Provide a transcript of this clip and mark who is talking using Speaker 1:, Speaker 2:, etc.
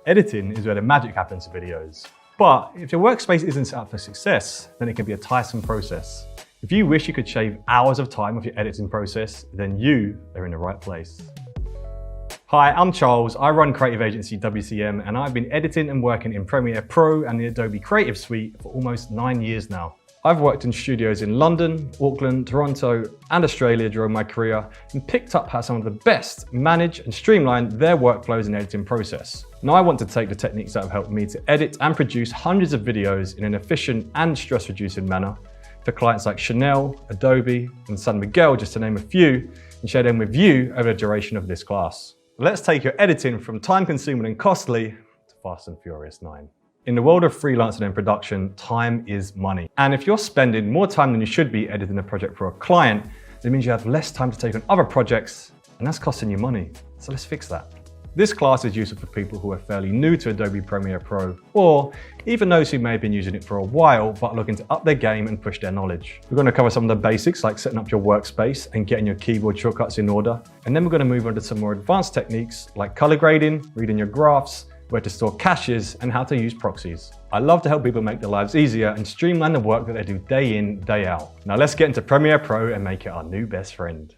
Speaker 1: Editing is where the magic happens to videos. But if your workspace isn't set up for success, then it can be a tiresome process. If you wish you could shave hours of time off your editing process, then you are in the right place. Hi, I'm Charles. I run creative agency WCM, and I've been editing and working in Premiere Pro and the Adobe Creative Suite for almost 9 years now. I've worked in studios in London, Auckland, Toronto, and Australia during my career and picked up how some of the best manage and streamline their workflows and editing process. Now I want to take the techniques that have helped me to edit and produce hundreds of videos in an efficient and stress-reducing manner for clients like Chanel, Adobe, and San Miguel, just to name a few, and share them with you over the duration of this class. Let's take your editing from time-consuming and costly to Fast and Furious 9. In the world of freelancing and production, time is money. And if you're spending more time than you should be editing a project for a client, it means you have less time to take on other projects, and that's costing you money. So let's fix that. This class is useful for people who are fairly new to Adobe Premiere Pro, or even those who may have been using it for a while but looking to up their game and push their knowledge. We're going to cover some of the basics like setting up your workspace and getting your keyboard shortcuts in order, and then we're going to move on to some more advanced techniques like color grading, reading your graphs, where to store caches, and how to use proxies. I love to help people make their lives easier and streamline the work that they do day in, day out. Now let's get into Premiere Pro and make it our new best friend.